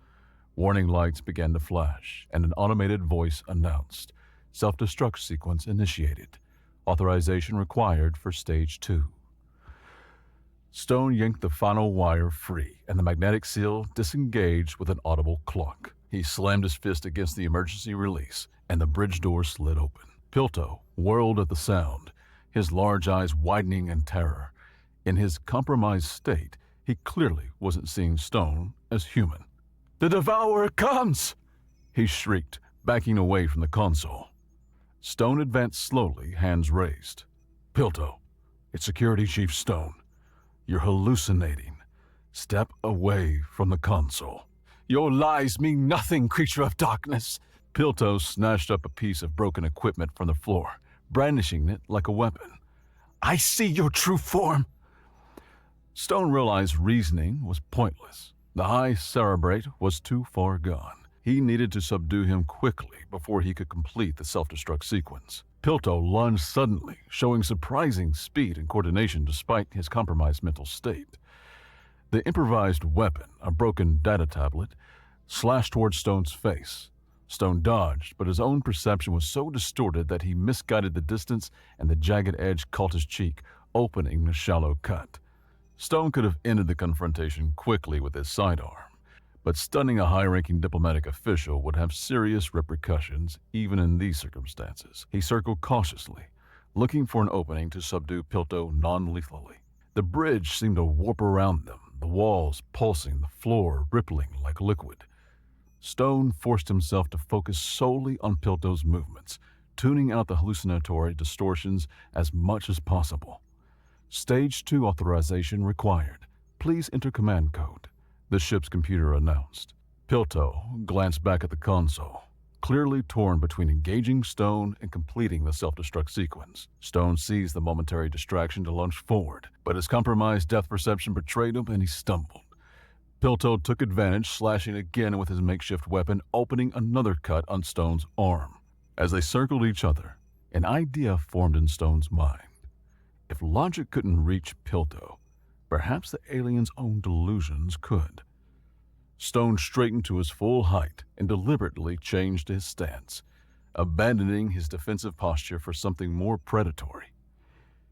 Warning lights began to flash, and an automated voice announced, "Self-destruct sequence initiated. Authorization required for Stage 2. Stone yanked the final wire free, and the magnetic seal disengaged with an audible clunk. He slammed his fist against the emergency release, and the bridge door slid open. Pilto whirled at the sound, his large eyes widening in terror. In his compromised state, he clearly wasn't seeing Stone as human. "The Devourer comes!" he shrieked, backing away from the console. Stone advanced slowly, hands raised. "Pilto, it's Security Chief Stone. You're hallucinating. Step away from the console." "Your lies mean nothing, creature of darkness." Pilto snatched up a piece of broken equipment from the floor, brandishing it like a weapon. "I see your true form." Stone realized reasoning was pointless. The High Cerebrate was too far gone. He needed to subdue him quickly before he could complete the self-destruct sequence. Pilto lunged suddenly, showing surprising speed and coordination despite his compromised mental state. The improvised weapon, a broken data tablet, slashed toward Stone's face. Stone dodged, but his own perception was so distorted that he misguided the distance and the jagged edge caught his cheek, opening a shallow cut. Stone could have ended the confrontation quickly with his sidearm, but stunning a high-ranking diplomatic official would have serious repercussions even in these circumstances. He circled cautiously, looking for an opening to subdue Pilto non-lethally. The bridge seemed to warp around them, the walls pulsing, the floor rippling like liquid. Stone forced himself to focus solely on Pilto's movements, tuning out the hallucinatory distortions as much as possible. Stage 2 authorization required. Please enter command code, the ship's computer announced. Pilto glanced back at the console. clearly torn between engaging Stone and completing the self-destruct sequence. Stone seized the momentary distraction to lunge forward, but his compromised depth perception betrayed him and he stumbled. Piltow took advantage, slashing again with his makeshift weapon, opening another cut on Stone's arm. As they circled each other, an idea formed in Stone's mind. If logic couldn't reach Piltow, perhaps the alien's own delusions could. Stone straightened to his full height and deliberately changed his stance, abandoning his defensive posture for something more predatory.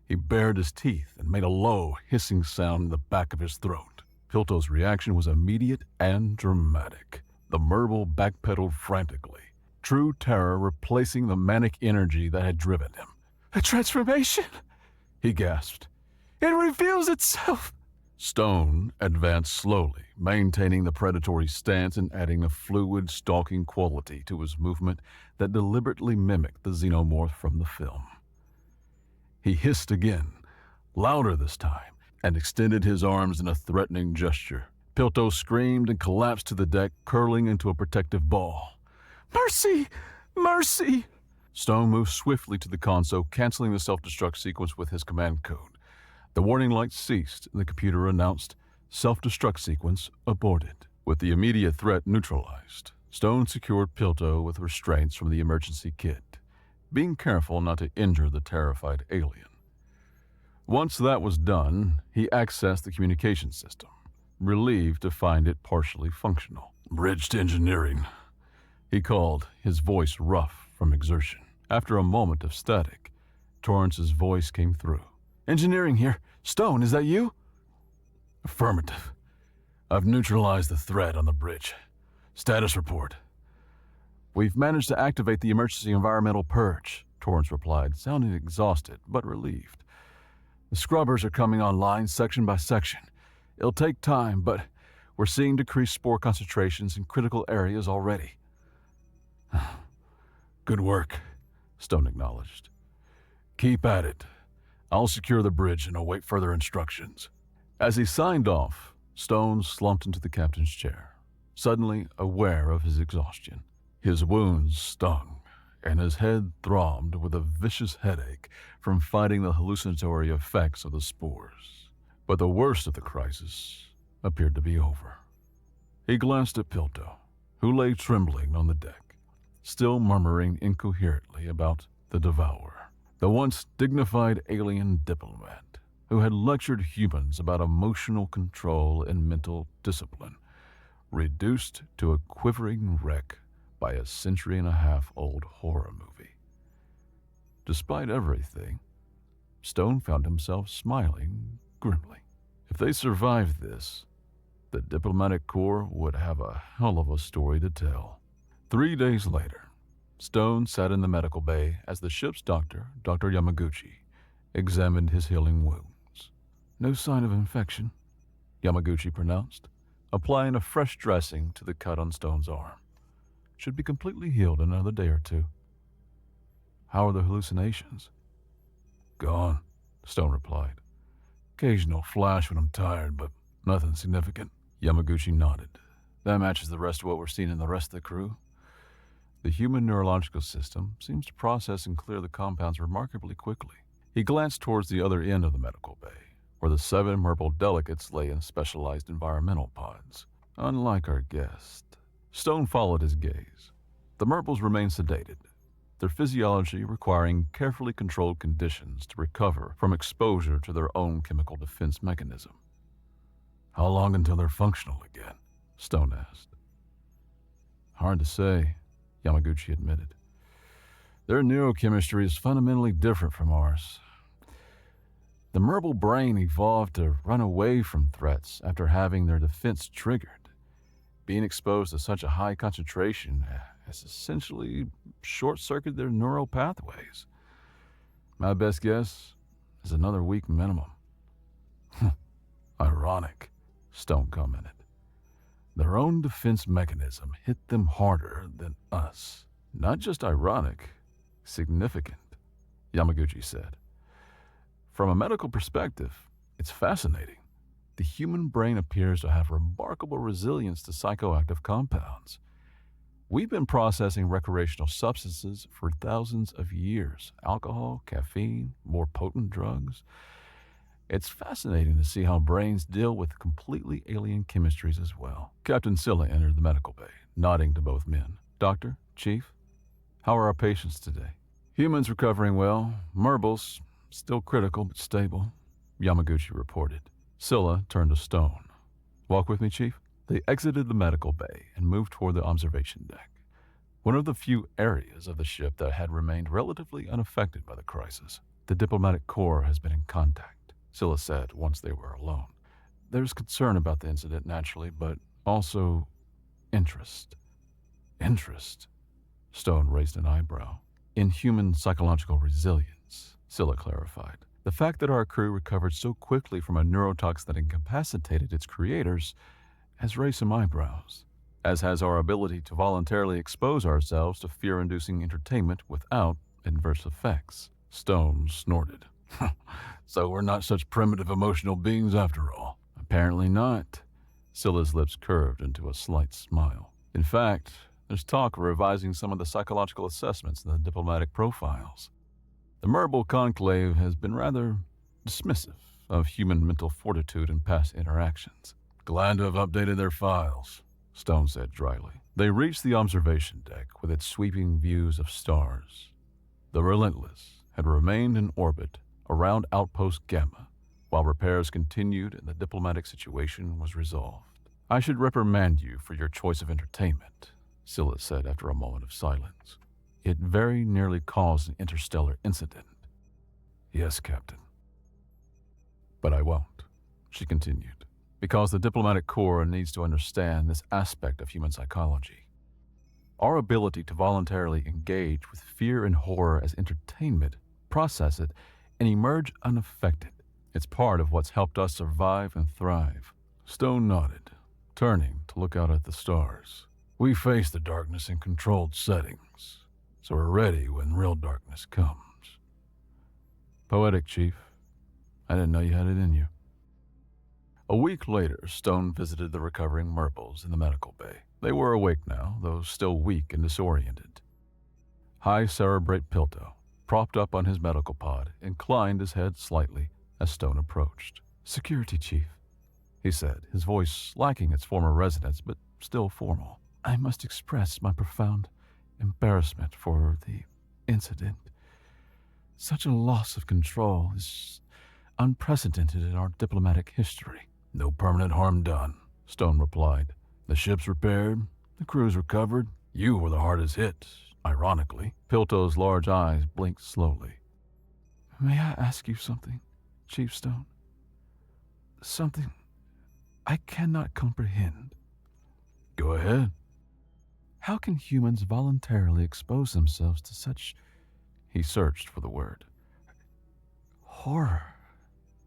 He bared his teeth and made a low, hissing sound in the back of his throat. Piltow's reaction was immediate and dramatic. The Merble backpedaled frantically, true terror replacing the manic energy that had driven him. "A transformation!" he gasped. "It reveals itself!" Stone advanced slowly, maintaining the predatory stance and adding a fluid, stalking quality to his movement that deliberately mimicked the xenomorph from the film. He hissed again, louder this time, and extended his arms in a threatening gesture. Piltow screamed and collapsed to the deck, curling into a protective ball. "Mercy! Mercy!" Stone moved swiftly to the console, canceling the self-destruct sequence with his command code. The warning light ceased, and the computer announced, "Self-destruct sequence aborted." With the immediate threat neutralized, Stone secured Piltow with restraints from the emergency kit, being careful not to injure the terrified alien. Once that was done, he accessed the communication system, relieved to find it partially functional. "Bridge to engineering," he called, his voice rough from exertion. After a moment of static, Torrance's voice came through. "Engineering here. Stone, is that you?" "Affirmative. I've neutralized the threat on the bridge. Status report." "We've managed to activate the emergency environmental purge," Torrance replied, sounding exhausted but relieved. "The scrubbers are coming online section by section. It'll take time, but we're seeing decreased spore concentrations in critical areas already." "Good work," Stone acknowledged. "Keep at it. I'll secure the bridge and await further instructions." As he signed off, Stone slumped into the captain's chair, suddenly aware of his exhaustion. His wounds stung, and his head throbbed with a vicious headache from fighting the hallucinatory effects of the spores. But the worst of the crisis appeared to be over. He glanced at Piltow, who lay trembling on the deck, still murmuring incoherently about the Devourer. The once dignified alien diplomat who had lectured humans about emotional control and mental discipline, reduced to a quivering wreck by a century-and-a-half-old horror movie. Despite everything, Stone found himself smiling grimly. If they survived this, the diplomatic corps would have a hell of a story to tell. 3 days later, Stone sat in the medical bay as the ship's doctor, Dr. Yamaguchi, examined his healing wounds. "No sign of infection," Yamaguchi pronounced, applying a fresh dressing to the cut on Stone's arm. "Should be completely healed in another day or two." "How are the hallucinations?" "Gone," Stone replied. "Occasional flash when I'm tired, but nothing significant." Yamaguchi nodded. "That matches the rest of what we're seeing in the rest of the crew. The human neurological system seems to process and clear the compounds remarkably quickly." He glanced towards the other end of the medical bay, where the 7 Merble delegates lay in specialized environmental pods. Unlike our guest. Stone followed his gaze. The Merbles remained sedated, their physiology requiring carefully controlled conditions to recover from exposure to their own chemical defense mechanism. "How long until they're functional again?" Stone asked. "Hard to say," Yamaguchi admitted. "Their neurochemistry is fundamentally different from ours. The Merble brain evolved to run away from threats after having their defense triggered. Being exposed to such a high concentration has essentially short-circuited their neural pathways. My best guess is another week minimum." "Ironic," Stone commented. "Their own defense mechanism hit them harder than us." "Not just ironic, significant," Yamaguchi said. "From a medical perspective, it's fascinating. The human brain appears to have remarkable resilience to psychoactive compounds. We've been processing recreational substances for thousands of years. Alcohol, caffeine, more potent drugs. It's fascinating to see how brains deal with completely alien chemistries as well. Captain Scylla entered the medical bay, nodding to both men. Doctor, Chief, how are our patients today? Humans recovering well. Merbles, still critical but stable, Yamaguchi reported. Scylla turned to Stone. Walk with me, Chief. They exited the medical bay and moved toward the observation deck, one of the few areas of the ship that had remained relatively unaffected by the crisis. The diplomatic corps has been in contact, Scylla said once they were alone. There's concern about the incident, naturally, but also interest. Interest? Stone raised an eyebrow. In human psychological resilience, Scylla clarified. The fact that our crew recovered so quickly from a neurotox that incapacitated its creators has raised some eyebrows, as has our ability to voluntarily expose ourselves to fear-inducing entertainment without adverse effects. Stone snorted. So we're not such primitive emotional beings after all. Apparently not. Scylla's lips curved into a slight smile. In fact, there's talk of revising some of the psychological assessments in the diplomatic profiles. The Merble conclave has been rather dismissive of human mental fortitude in past interactions. Glad to have updated their files, Stone said dryly. They reached the observation deck with its sweeping views of stars. The Relentless had remained in orbit around Outpost Gamma, while repairs continued and the diplomatic situation was resolved. I should reprimand you for your choice of entertainment, Scylla said after a moment of silence. It very nearly caused an interstellar incident. Yes, Captain. But I won't, she continued, because the diplomatic corps needs to understand this aspect of human psychology. Our ability to voluntarily engage with fear and horror as entertainment, process it, and emerge unaffected. It's part of what's helped us survive and thrive. Stone nodded, turning to look out at the stars. We face the darkness in controlled settings, so we're ready when real darkness comes. Poetic, Chief. I didn't know you had it in you. A week later, Stone visited the recovering Merbles in the medical bay. They were awake now, though still weak and disoriented. High cerebrate Pilto, propped up on his medical pod, inclined his head slightly as Stone approached. Security, Chief, he said, his voice lacking its former resonance but still formal. I must express my profound embarrassment for the incident. Such a loss of control is unprecedented in our diplomatic history. No permanent harm done, Stone replied. The ship's repaired, the crew's recovered. You were the hardest hit, ironically. Pilto's large eyes blinked slowly. May I ask you something, Chief Stone? Something I cannot comprehend. Go ahead. How can humans voluntarily expose themselves to such... He searched for the word. Horror.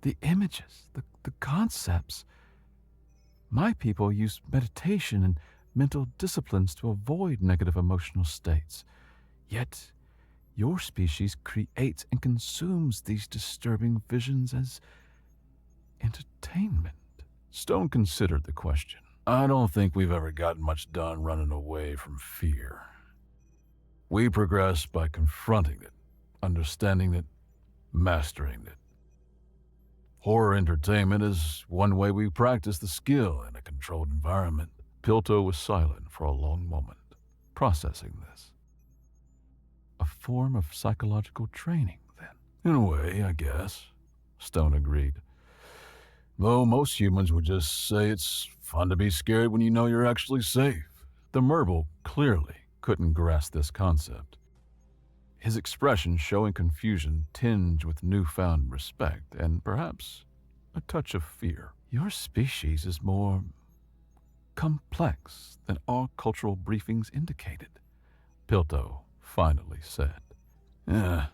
The images, the concepts. My people use meditation and mental disciplines to avoid negative emotional states. Yet, your species creates and consumes these disturbing visions as entertainment. Stone considered the question. I don't think we've ever gotten much done running away from fear. We progress by confronting it, understanding it, mastering it. Horror entertainment is one way we practice the skill in a controlled environment. Pilto was silent for a long moment, processing this. A form of psychological training, then. In a way, I guess, Stone agreed. Though most humans would just say it's fun to be scared when you know you're actually safe. The Merble clearly couldn't grasp this concept. His expression showing confusion tinged with newfound respect and perhaps a touch of fear. Your species is more complex than all cultural briefings indicated, Pilto finally said. Yeah,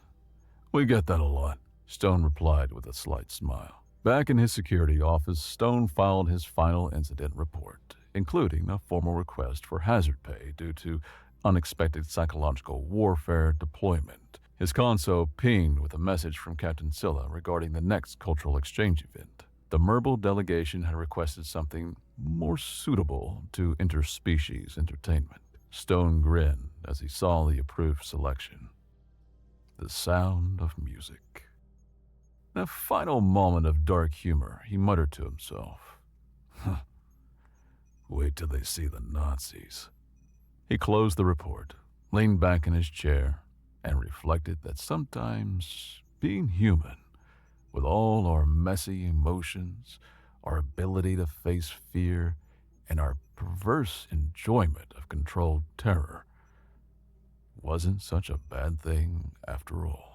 we get that a lot, Stone replied with a slight smile. Back in his security office, Stone filed his final incident report, including a formal request for hazard pay due to unexpected psychological warfare deployment. His console pinged with a message from Captain Scylla regarding the next cultural exchange event. The Merble delegation had requested something more suitable to interspecies entertainment. Stone grinned as he saw the approved selection. The Sound of Music. In a final moment of dark humor, he muttered to himself, "Wait till they see the Nazis." He closed the report, leaned back in his chair, and reflected that sometimes being human, with all our messy emotions, our ability to face fear, and our perverse enjoyment of controlled terror, wasn't such a bad thing after all.